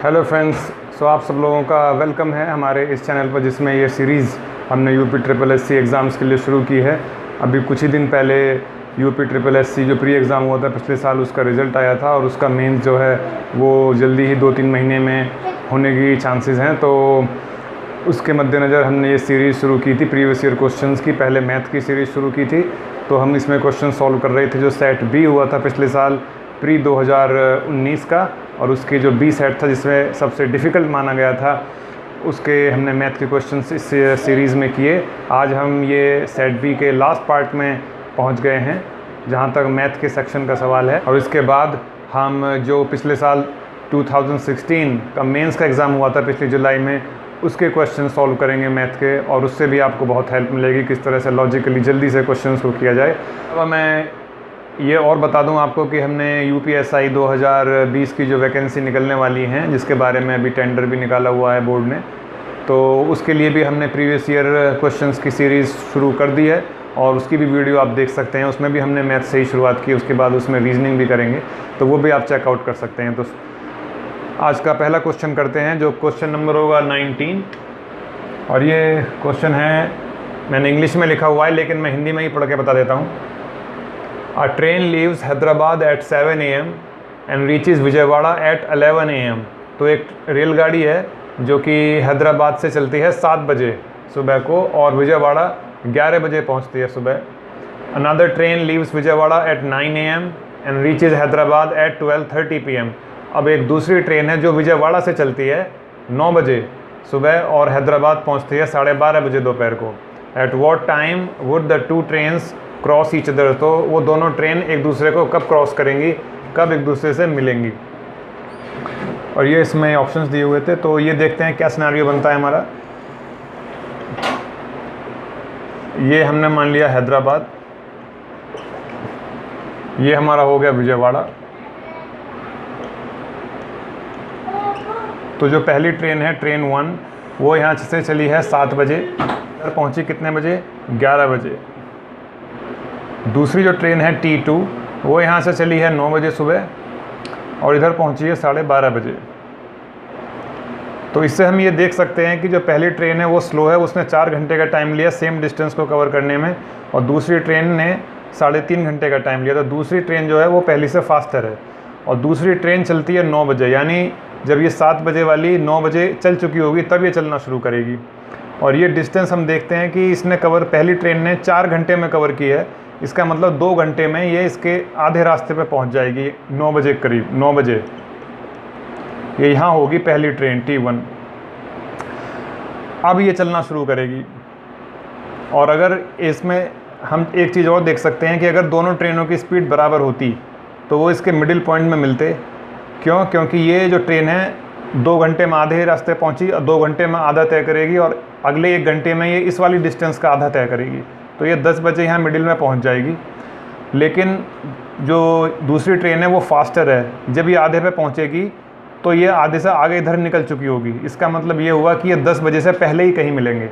Hello friends, सो आप सब लोगों का वेलकम है हमारे इस चैनल पर, जिसमें ये सीरीज़ हमने यूपी ट्रिपल एससी एग्ज़ाम्स के लिए शुरू की है। अभी कुछ ही दिन पहले यूपी ट्रिपल एससी जो प्री एग्ज़ाम हुआ था पिछले साल, उसका रिज़ल्ट आया था और उसका मेंस जो है वो जल्दी ही 2-3 महीने में होने की चांसेस हैं। तो उसके मद्देनज़र हमने ये सीरीज़ शुरू की थी प्रीवियस ईयर क्वेश्चंस की। पहले मैथ की सीरीज़ शुरू की थी, तो हम इसमें क्वेश्चन सॉल्व कर रहे थे जो सेट बी हुआ था पिछले साल प्री 2019 का, और उसके जो बी सेट था जिसमें सबसे डिफ़िकल्ट माना गया था, उसके हमने मैथ के क्वेश्चंस इस सीरीज़ में किए। आज हम ये सेट बी के लास्ट पार्ट में पहुंच गए हैं जहां तक मैथ के सेक्शन का सवाल है, और इसके बाद हम जो पिछले साल 2016 का मेंस का एग्ज़ाम हुआ था पिछले जुलाई में, उसके क्वेश्चन सॉल्व करेंगे मैथ के, और उससे भी आपको बहुत हेल्प मिलेगी किस तरह से लॉजिकली जल्दी से क्वेश्चंस को किया जाए। अब मैं ये और बता दूं आपको कि हमने यूपीएसआई 2020 की जो वैकेंसी निकलने वाली हैं, जिसके बारे में अभी टेंडर भी निकाला हुआ है बोर्ड ने, तो उसके लिए भी हमने प्रीवियस ईयर क्वेश्चंस की सीरीज़ शुरू कर दी है, और उसकी भी वीडियो आप देख सकते हैं। उसमें भी हमने मैथ से ही शुरुआत की, उसके बाद उसमें रीजनिंग भी करेंगे, तो वो भी आप चेकआउट कर सकते हैं। तो आज का पहला क्वेश्चन करते हैं, जो क्वेश्चन नंबर होगा 19, और ये क्वेश्चन है, मैंने इंग्लिश में लिखा हुआ है लेकिन मैं हिंदी में ही पढ़ के बता देता हूँ। A train leaves Hyderabad at 7 AM and reaches Vijayawada at 11 AM। तो एक रेलगाड़ी है जो कि हैदराबाद से चलती है 7 बजे सुबह को, और विजयवाड़ा 11 बजे पहुंचती है सुबह। Another train leaves Vijayawada at 9 AM and reaches Hyderabad at 12:30 PM। अब एक दूसरी ट्रेन है जो विजयवाड़ा से चलती है 9 बजे सुबह और हैदराबाद पहुंचती है 12:30 बजे दोपहर को। At what time would the two trains cross each other? तो वो दोनों ट्रेन एक दूसरे को कब क्रॉस करेंगी, कब एक दूसरे से मिलेंगी। और ये इसमें ऑप्शंस दिए हुए थे, तो ये देखते हैं क्या सिनेरियो बनता है हमारा। ये हमने मान लिया हैदराबाद, ये हमारा हो गया विजयवाड़ा। तो जो पहली ट्रेन है ट्रेन 1, वो यहाँ से चली है 7 बजे, इधर पहुँची कितने बजे? 11 बजे। दूसरी जो ट्रेन है T2, वो यहाँ से चली है 9 बजे सुबह और इधर पहुँची है 12:30 बजे। तो इससे हम ये देख सकते हैं कि जो पहली ट्रेन है वो स्लो है, उसने 4 घंटे का टाइम लिया सेम डिस्टेंस को कवर करने में, और दूसरी ट्रेन ने 3.5 घंटे का टाइम लिया। तो दूसरी ट्रेन जो है वो पहली से फास्टर है, और दूसरी ट्रेन चलती है 9 बजे, यानी जब ये 7 बजे वाली 9 बजे चल चुकी होगी तब ये चलना शुरू करेगी। और ये डिस्टेंस हम देखते हैं कि इसने कवर, पहली ट्रेन ने 4 घंटे में कवर की है, इसका मतलब 2 घंटे में ये इसके आधे रास्ते पे पहुंच जाएगी 9 बजे करीब। 9 बजे ये यहाँ होगी पहली ट्रेन T1। अब ये चलना शुरू करेगी, और अगर इसमें हम एक चीज़ और देख सकते हैं कि अगर दोनों ट्रेनों की स्पीड बराबर होती तो वो इसके मिडिल पॉइंट में मिलते। क्यों? क्योंकि ये जो ट्रेन है 2 घंटे में आधे रास्ते पहुँची, और 2 घंटे में आधा तय करेगी, और अगले 1 घंटे में ये इस वाली डिस्टेंस का आधा तय करेगी। तो ये 10 बजे यहाँ मिडिल में पहुँच जाएगी। लेकिन जो दूसरी ट्रेन है वो फास्टर है, जब ये आधे पे पहुँचेगी तो ये आधे से आगे इधर निकल चुकी होगी। इसका मतलब ये हुआ कि ये 10 बजे से पहले ही कहीं मिलेंगे।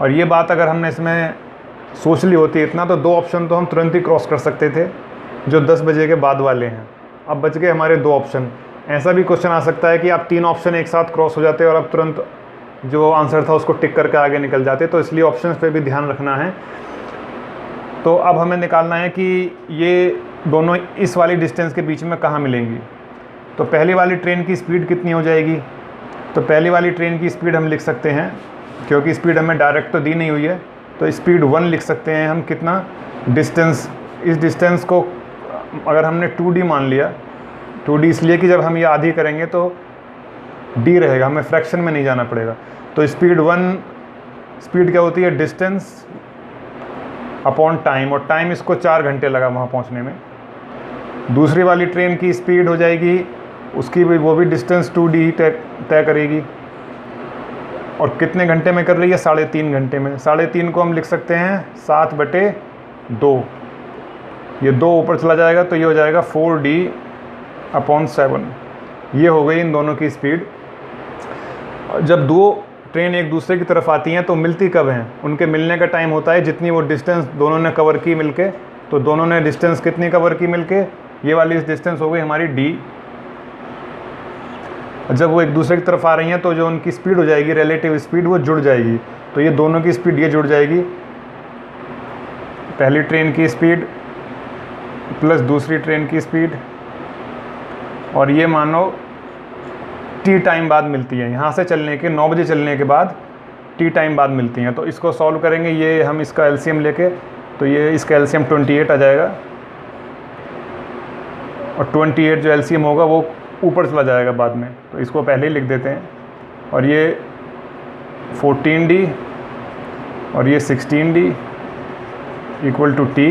और ये बात अगर हमने इसमें सोच ली होती इतना, तो 2 ऑप्शन तो हम तुरंत ही क्रॉस कर सकते थे जो 10 बजे के बाद वाले हैं। अब बच गए हमारे 2 ऑप्शन। ऐसा भी क्वेश्चन आ सकता है कि आप 3 ऑप्शन एक साथ क्रॉस हो जाते और अब तुरंत जो आंसर था उसको टिक करके आगे निकल जाते, तो इसलिए ऑप्शंस पे भी ध्यान रखना है। तो अब हमें निकालना है कि ये दोनों इस वाली डिस्टेंस के बीच में कहाँ मिलेंगी। तो पहली वाली ट्रेन की स्पीड कितनी हो जाएगी? तो पहली वाली ट्रेन की स्पीड हम लिख सकते हैं, क्योंकि स्पीड हमें डायरेक्ट तो दी नहीं हुई है, तो स्पीड 1 लिख सकते हैं हम। कितना डिस्टेंस? इस डिस्टेंस को अगर हमने 2D मान लिया, 2D इसलिए कि जब हम ये आधी करेंगे तो D रहेगा, हमें फ्रैक्शन में नहीं जाना पड़ेगा। तो स्पीड 1, स्पीड क्या होती है? डिस्टेंस अपॉन टाइम, और टाइम इसको 4 घंटे लगा वहाँ पहुँचने में। दूसरी वाली ट्रेन की स्पीड हो जाएगी, उसकी भी वो भी डिस्टेंस 2D तय करेगी, और कितने घंटे में कर रही है? 3.5 घंटे में। 3.5 को हम लिख सकते हैं 7/2। ये 2 ऊपर चला जाएगा तो ये हो जाएगा 4D/7। ये हो गई इन दोनों की स्पीड। जब 2 ट्रेन एक दूसरे की तरफ आती हैं तो मिलती कब हैं? उनके मिलने का टाइम होता है जितनी वो डिस्टेंस दोनों ने कवर की मिलके। तो दोनों ने डिस्टेंस कितनी कवर की मिलके? ये वाली डिस्टेंस हो गई हमारी D। जब वो एक दूसरे की तरफ आ रही हैं तो जो उनकी स्पीड हो जाएगी, रिलेटिव स्पीड, वो जुड़ जाएगी। तो ये दोनों की स्पीड ये जुड़ जाएगी, पहली ट्रेन की स्पीड प्लस दूसरी ट्रेन की स्पीड, और ये मानो टी टाइम बाद मिलती है। यहाँ से चलने के 9 बजे चलने के बाद टी टाइम बाद मिलती हैं। तो इसको सॉल्व करेंगे, ये हम इसका एलसीएम लेके, तो ये इसका एलसीएम 28 आ जाएगा, और 28 जो एलसीएम होगा वो ऊपर चला जाएगा बाद में, तो इसको पहले ही लिख देते हैं। और ये 14D और ये 16D equal to T.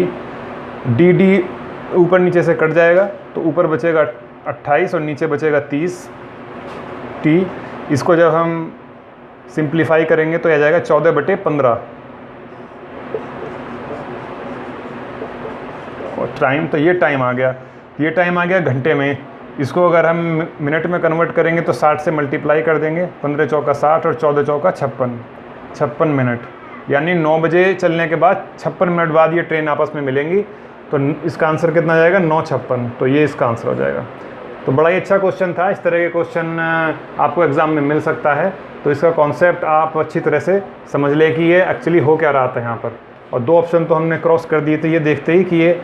D ऊपर नीचे से कट जाएगा, तो ऊपर बचेगा 28 और नीचे बचेगा 30 टी। इसको जब हम सिंप्लीफाई करेंगे तो यह आ जाएगा 14/15। और टाइम, तो ये टाइम आ गया, ये टाइम आ गया घंटे में। इसको अगर हम मिनट में कन्वर्ट करेंगे तो 60 से मल्टीप्लाई कर देंगे, 15 चौका 60 और 14 चौका 56 मिनट। यानी 9 बजे चलने के बाद 56 मिनट बाद ये ट्रेन आपस में मिलेंगी। तो इसका आंसर कितना जाएगा, 9:56। तो ये इसका आंसर हो जाएगा। तो बड़ा ही अच्छा क्वेश्चन था। इस तरह के क्वेश्चन आपको एग्ज़ाम में मिल सकता है। तो इसका कॉन्सेप्ट आप अच्छी तरह से समझ लें कि ये एक्चुअली हो क्या रहा था यहाँ पर। और 2 ऑप्शन तो हमने क्रॉस कर दिए थे, ये देखते ही कि ये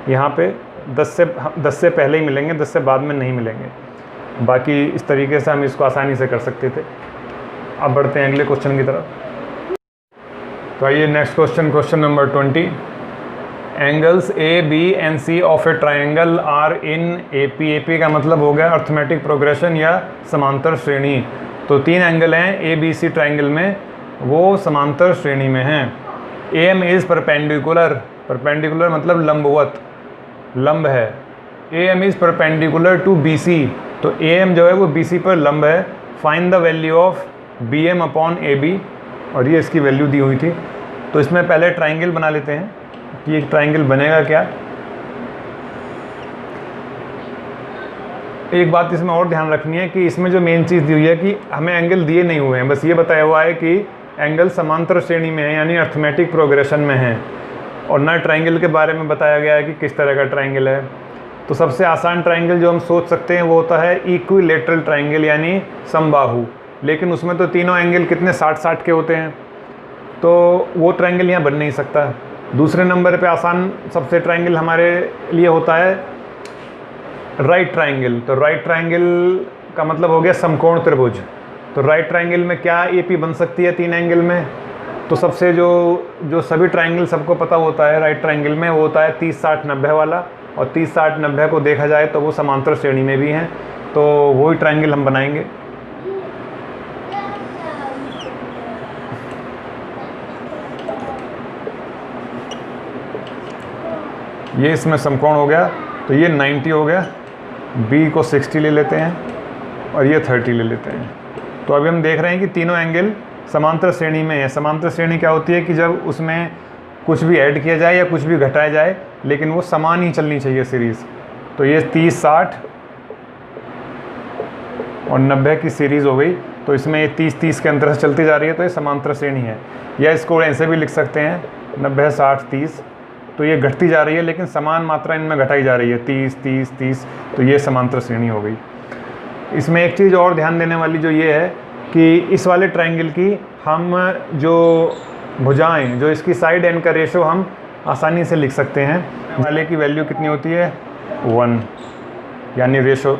यहाँ पे 10 से पहले ही मिलेंगे, 10 से बाद में नहीं मिलेंगे। बाकी इस तरीके से हम इसको आसानी से कर सकते थे। अब बढ़ते हैं अगले क्वेश्चन की तरफ। तो आइए next question number 20। Angles A B and C of a triangle are in AP। AP का मतलब हो गया अर्थमेटिक प्रोग्रेशन या समांतर श्रेणी। तो 3 एंगल हैं ABC ट्राइंगल में, वो समांतर श्रेणी में हैं। AM इज़ परपेंडिकुलर, परपेंडिकुलर मतलब लंबवत, लंब है। AM is perpendicular to BC, तो AM जो है वो BC पर लंब है। Find the value of BM upon AB, और ये इसकी वैल्यू दी हुई थी। तो इसमें पहले ट्राइंगल बना लेते हैं कि एक ट्राइंगल बनेगा क्या। एक बात इसमें और ध्यान रखनी है कि इसमें जो मेन चीज़ दी हुई है कि हमें एंगल दिए नहीं हुए हैं, बस ये बताया हुआ है कि एंगल समांतर श्रेणी में है, यानी अर्थमेटिक प्रोग्रेशन में है, और ना ट्राइंगल के बारे में बताया गया है कि किस तरह का ट्राइंगल है। तो सबसे आसान ट्राइंगल जो हम सोच सकते हैं वो होता है इक्विलेटरल ट्राइंगल, यानी समबाहु। लेकिन उसमें तो तीनों एंगल कितने 60-60 के होते हैं, तो वो ट्राइंगल यहाँ बन नहीं सकता। दूसरे नंबर पे आसान सबसे ट्राइंगल हमारे लिए होता है राइट ट्राइंगल। तो राइट ट्राइंगल का मतलब हो गया समकोण त्रिभुज। तो राइट ट्राइंगल में क्या AP बन सकती है 3 एंगल में। तो सबसे जो सभी ट्राइंगल सबको पता होता है राइट ट्राइंगल में, वो होता है 30-60-90 वाला। और 30-60-90 को देखा जाए तो वो समांतर श्रेणी में भी हैं, तो वही ट्राइंगल हम बनाएंगे। ये इसमें समकोण हो गया, तो ये 90 हो गया, B को 60 ले लेते हैं और ये 30 ले लेते हैं। तो अभी हम देख रहे हैं कि तीनों एंगल समांतर श्रेणी में है। समांतर श्रेणी क्या होती है कि जब उसमें कुछ भी ऐड किया जाए या कुछ भी घटाया जाए, लेकिन वो समान ही चलनी चाहिए सीरीज़। तो ये 30-60 और 90 की सीरीज़ हो गई। तो इसमें ये 30-30 के अंतर से चलती जा रही है, तो ये समांतर श्रेणी है। या इसको ऐसे भी लिख सकते हैं 90-60-30। तो ये घटती जा रही है, लेकिन समान मात्रा इनमें घटाई जा रही है, 30-30-30। तो ये समांतर श्रेणी हो गई। इसमें एक चीज़ और ध्यान देने वाली जो ये है कि इस वाले ट्राइंगल की हम जो भुजाएं, जो इसकी साइड एंड का रेशो हम आसानी से लिख सकते हैं। वाले की वैल्यू कितनी होती है 1, यानी रेशो,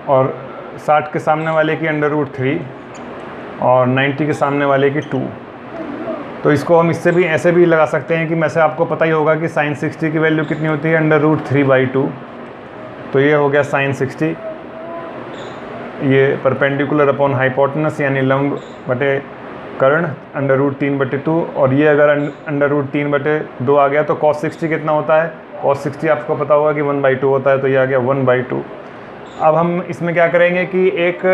और 60 के सामने वाले की √3 और 90 के सामने वाले की 2। तो इसको हम इससे भी ऐसे भी लगा सकते हैं कि वैसे आपको पता ही होगा कि sin 60 की वैल्यू कितनी होती है √3/2। तो ये हो गया sin 60, ये परपेंडिकुलर अपॉन हाइपोटेनस यानी लंब बटे कर्ण √3/2। और ये अगर √3/2 आ गया तो cos 60 कितना होता है, cos 60 आपको पता होगा कि 1/2 होता है, तो ये आ गया 1/2। अब हम इसमें क्या करेंगे कि एक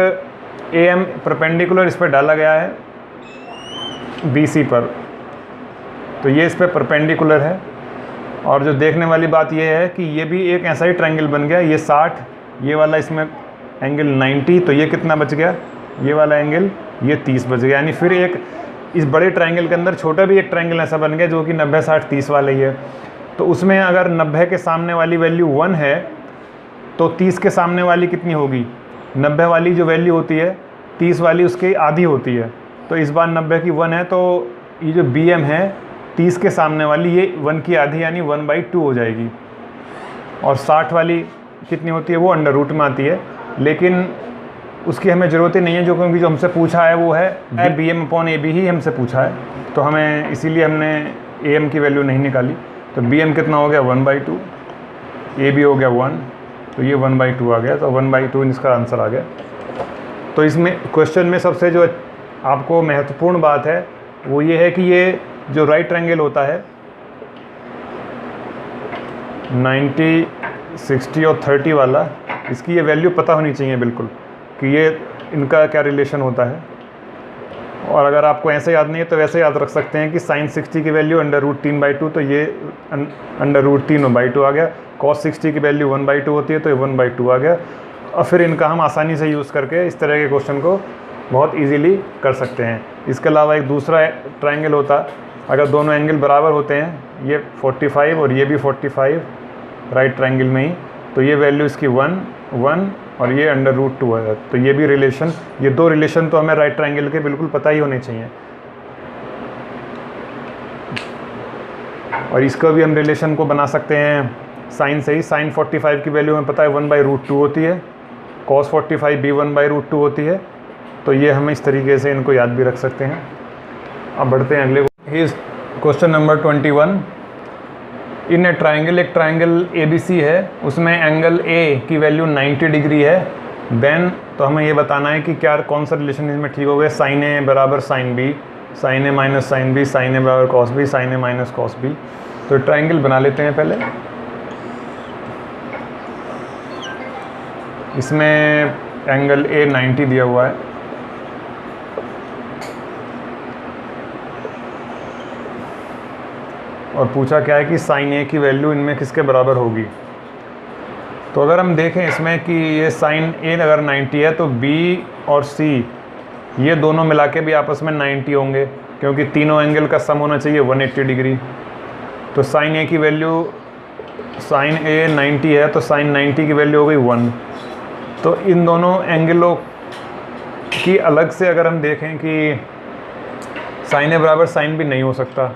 AM परपेंडिकुलर इस पर डाला गया है BC पर, तो ये इस पर परपेंडिकुलर है। और जो देखने वाली बात ये है कि ये भी एक ऐसा ही ट्रायंगल बन गया, ये 60, ये वाला इसमें एंगल 90, तो ये कितना बच गया, ये वाला एंगल ये 30 बच गया। यानी फिर एक इस बड़े ट्रायंगल के अंदर छोटा भी एक ट्रायंगल ऐसा बन गया जो कि 90-60-30 वाला ही है। तो उसमें अगर 90 के सामने वाली वैल्यू 1 है तो 30 के सामने वाली कितनी होगी 90 वाली जो वैल्यू होती है 30 वाली उसकी आधी होती है। तो इस बार 90 की 1 है, तो ये जो BM है 30 के सामने वाली ये 1 की आधी यानी 1/2 हो जाएगी। और 60 वाली कितनी होती है, वो अंडर रूट में आती है, लेकिन उसकी हमें ज़रूरत ही नहीं है, जो क्योंकि जो हमसे पूछा है वो है BM/AB ही हमसे पूछा है, तो हमें इसीलिए हमने AM की वैल्यू नहीं निकाली। तो BM कितना हो गया 1/2, AB हो गया 1, तो ये 1/2 आ गया, तो 1/2 इसका आंसर आ गया। तो इसमें क्वेश्चन में सबसे जो आपको महत्वपूर्ण बात है वो ये है कि ये जो राइट ट्रायंगल होता है 90, 60 और 30 वाला, इसकी ये वैल्यू पता होनी चाहिए बिल्कुल कि ये इनका क्या रिलेशन होता है। और अगर आपको ऐसे याद नहीं है तो वैसे याद रख सकते हैं कि sin 60 की वैल्यू √3/2, तो ये √3/2 आ गया। cos 60 की वैल्यू 1/2 होती है, तो ये 1/2 आ गया। और फिर इनका हम आसानी से यूज़ करके इस तरह के क्वेश्चन को बहुत इजीली कर सकते हैं। इसके अलावा एक दूसरा ट्रायंगल होता, अगर दोनों एंगल बराबर होते हैं, ये 45 और ये भी 45 राइट ट्रायंगल में ही, तो ये वैल्यू इसकी 1, 1 और ये √2 है। तो ये भी रिलेशन, ये दो रिलेशन तो हमें राइट ट्रायंगल के बिल्कुल पता ही होने चाहिए। और इसका भी हम रिलेशन को बना सकते हैं साइन से ही। sin 45 की वैल्यू हमें पता है 1/√2 होती है, cos 45 भी 1/√2 होती है, तो ये हम इस तरीके से इनको याद भी रख सकते हैं। अब बढ़ते हैं अगले क्वेश्चन नंबर 21। इन ए ट्रायंगल, एक ट्रायंगल ABC है, उसमें एंगल A की वैल्यू 90 डिग्री है। देन तो हमें ये बताना है कि क्या कौन सा रिलेशन इसमें ठीक हो गया, sin A बराबर sin B, sin A minus sin B, sin A बराबर cos B, sin A minus cos B। तो ट्रायंगल बना लेते हैं पहले। इसमें एंगल A 90 दिया हुआ है, और पूछा क्या है कि sin A की वैल्यू इनमें किसके बराबर होगी। तो अगर हम देखें इसमें कि ये sin A अगर 90 है तो B और C ये दोनों मिला के भी आपस में 90 होंगे, क्योंकि तीनों एंगल का सम होना चाहिए 180 डिग्री। तो sin A की वैल्यू, sin A 90 है तो sin 90 की वैल्यू हो गई 1। तो इन दोनों एंगलों की अलग से अगर हम देखें कि sin A बराबर sin B नहीं हो सकता,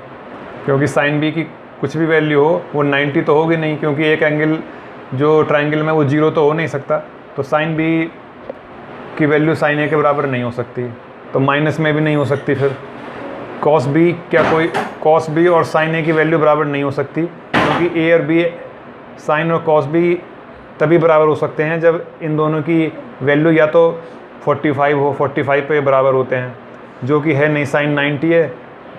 क्योंकि sin B की कुछ भी वैल्यू हो वो 90 तो होगी नहीं, क्योंकि एक एंगल जो ट्रायंगल में वो 0 तो हो नहीं सकता। तो sin B की वैल्यू sin A के बराबर नहीं हो सकती, तो माइनस में भी नहीं हो सकती। फिर cos B, क्या कोई cos B और sin A की वैल्यू बराबर नहीं हो सकती, क्योंकि A और B sin और cos B तभी बराबर हो सकते हैं जब इन दोनों की वैल्यू या तो 45 हो, 45 पे बराबर होते हैं, जो कि है नहीं, sin 90 है,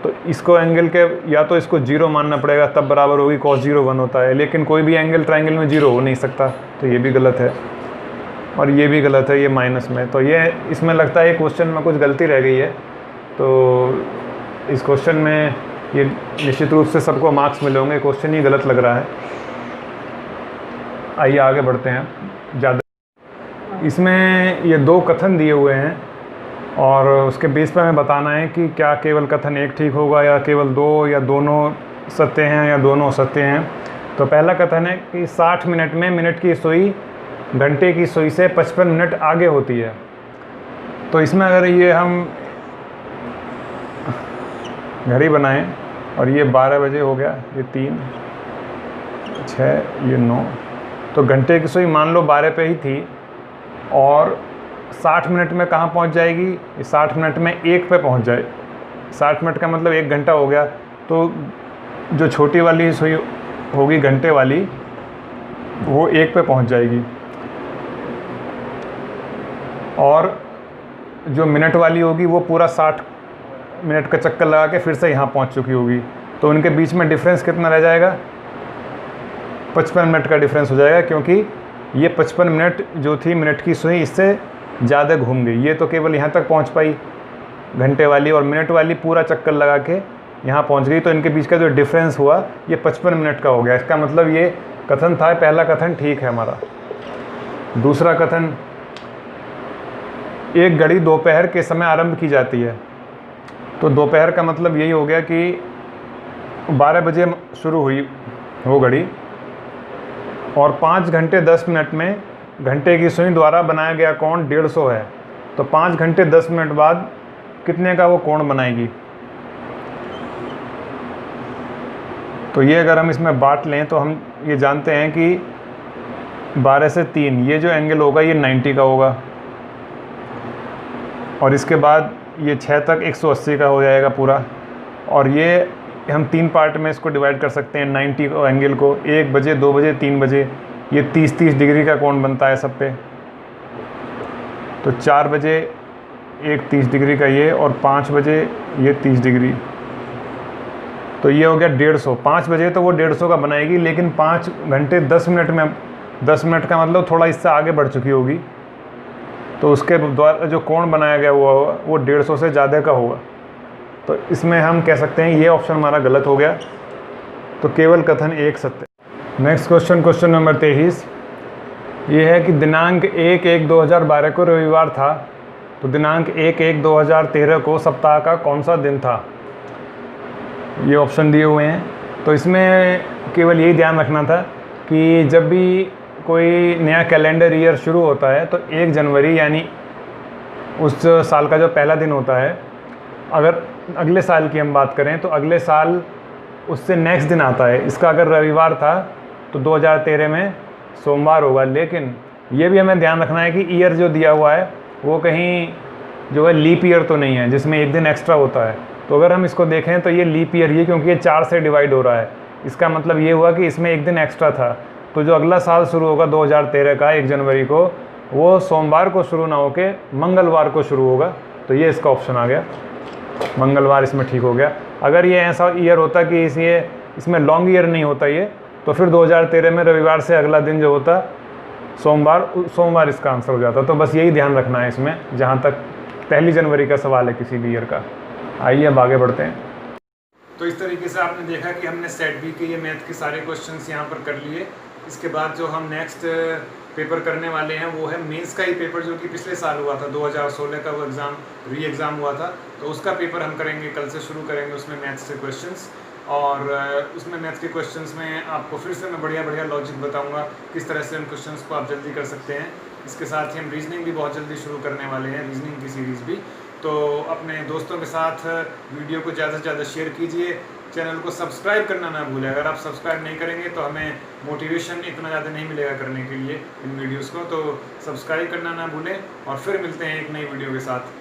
तो इसको एंगल के या तो इसको 0 मानना पड़ेगा तब बराबर होगी, cos 0 1 होता है, लेकिन कोई भी एंगल ट्रायंगल में 0 हो नहीं सकता, तो ये भी गलत है। और ये भी गलत है, ये माइनस में। तो ये इसमें लगता है क्वेश्चन में कुछ गलती रह गई है, तो इस क्वेश्चन में ये निश्चित रूप से सबको मार्क्स मिले होंगे, क्वेश्चन ही गलत लग रहा है। आइए आगे बढ़ते हैं। ज़्यादा इसमें ये दो कथन दिए हुए हैं और उसके बेस पर हमें बताना है कि क्या केवल कथन एक ठीक होगा या केवल दो, या दोनों सत्य हैं या दोनों असत्य हैं। तो पहला कथन है कि 60 मिनट में मिनट की सुई घंटे की सुई से 55 मिनट आगे होती है। तो इसमें अगर ये हम घड़ी बनाएं और ये 12 बजे हो गया, ये 3, 6, ये 9, तो घंटे की सुई मान लो 12 पे ही थी और 60 मिनट में कहाँ पहुँच जाएगी, 60 मिनट में 1 पे पहुँच जाए। 60 मिनट का मतलब 1 घंटा हो गया, तो जो छोटी वाली सुई होगी घंटे वाली वो 1 पे पहुँच जाएगी, और जो मिनट वाली होगी वो पूरा 60 मिनट का चक्कर लगा के फिर से यहाँ पहुँच चुकी होगी। तो उनके बीच में डिफरेंस कितना रह जाएगा, 55 मिनट का डिफरेंस हो जाएगा, क्योंकि ये 55 मिनट जो थी मिनट की सुई इससे ज़्यादा घूम गई। ये तो केवल यहाँ तक पहुँच पाई घंटे वाली, और मिनट वाली पूरा चक्कर लगा के यहाँ पहुँच गई। तो इनके बीच का जो डिफरेंस हुआ ये 55 मिनट का हो गया। इसका मतलब ये कथन था, पहला कथन ठीक है हमारा। दूसरा कथन, एक घड़ी दोपहर के समय आरंभ की जाती है। तो दोपहर का मतलब यही हो गया कि 12 बजे शुरू हुई वो घड़ी, और 5 घंटे 10 मिनट में घंटे की सुई द्वारा बनाया गया कोण 150 है, तो 5 घंटे 10 मिनट बाद कितने का वो कोण बनाएगी। तो ये अगर हम इसमें बांट लें तो हम ये जानते हैं कि 12 से 3 ये जो एंगल होगा ये 90 का होगा, और इसके बाद ये 6 तक 180 का हो जाएगा पूरा। और ये हम 3 पार्ट में इसको डिवाइड कर सकते हैं 90 एंगल को, 1 बजे 2 बजे 3 बजे ये 30-30 डिग्री का कोण बनता है सब पे। तो 4 बजे एक 30 डिग्री का ये, और 5 बजे ये 30 डिग्री, तो ये हो गया 150। 5 बजे तो वो 150 का बनाएगी, लेकिन 5 घंटे 10 मिनट में, 10 मिनट का मतलब थोड़ा इससे आगे बढ़ चुकी होगी, तो उसके द्वारा जो कोण बनाया गया हुआ होगा वो 150 से ज़्यादा का होगा। तो इसमें हम कह सकते हैं ये ऑप्शन हमारा गलत हो गया, तो केवल कथन एक सत्य। नेक्स्ट क्वेश्चन, क्वेश्चन नंबर 23, ये है कि दिनांक 1/1/2012 को रविवार था, तो दिनांक 1/1/2013 को सप्ताह का कौन सा दिन था। ये ऑप्शन दिए हुए हैं। तो इसमें केवल यही ध्यान रखना था कि जब भी कोई नया कैलेंडर ईयर शुरू होता है तो 1 जनवरी यानी उस साल का जो पहला दिन होता है, अगर अगले साल की हम बात करें तो अगले साल उससे नेक्स्ट दिन आता है। इसका अगर रविवार था तो 2013 में सोमवार होगा। लेकिन ये भी हमें ध्यान रखना है कि ईयर जो दिया हुआ है वो कहीं जो है लीप ईयर तो नहीं है जिसमें एक दिन एक्स्ट्रा होता है। तो अगर हम इसको देखें तो ये लीप ईयर ही है, क्योंकि ये 4 से डिवाइड हो रहा है। इसका मतलब ये हुआ कि इसमें एक दिन एक्स्ट्रा था। तो जो अगला साल शुरू होगा 2013 का 1 जनवरी को, वो सोमवार को शुरू ना होके मंगलवार को शुरू होगा। तो ये इसका ऑप्शन आ गया, मंगलवार इसमें ठीक हो गया। अगर ये ऐसा ईयर होता कि इसमें लॉन्ग ईयर नहीं होता ये, तो फिर 2013 में रविवार से अगला दिन जो होता सोमवार इसका आंसर हो जाता। तो बस यही ध्यान रखना है इसमें, जहाँ तक 1 जनवरी का सवाल है किसी भी ईयर का। आइए अब आगे बढ़ते हैं। तो इस तरीके से आपने देखा कि हमने सेट बी के ये मैथ के सारे क्वेश्चंस यहाँ पर कर लिए। इसके बाद जो हम नेक्स्ट पेपर करने वाले हैं वो है मेंस का ही पेपर, जो कि पिछले साल हुआ था 2016 का वो एग्ज़ाम एग्ज़ाम हुआ था। तो उसका पेपर हम करेंगे, कल से शुरू करेंगे उसमें मैथ्स के क्वेश्चंस। और उसमें मैथ्स के क्वेश्चंस में आपको फिर से मैं बढ़िया लॉजिक बताऊंगा किस तरह से उन क्वेश्चंस को आप जल्दी कर सकते हैं। इसके साथ ही हम रीजनिंग भी बहुत जल्दी शुरू करने वाले हैं, रीजनिंग की सीरीज़ भी। तो अपने दोस्तों के साथ वीडियो को ज़्यादा से ज़्यादा शेयर कीजिए, चैनल को सब्सक्राइब करना ना भूलें। अगर आप सब्सक्राइब नहीं करेंगे तो हमें मोटिवेशन इतना ज़्यादा नहीं मिलेगा करने के लिए इन वीडियोस को। तो सब्सक्राइब करना ना भूलें, और फिर मिलते हैं एक नई वीडियो के साथ।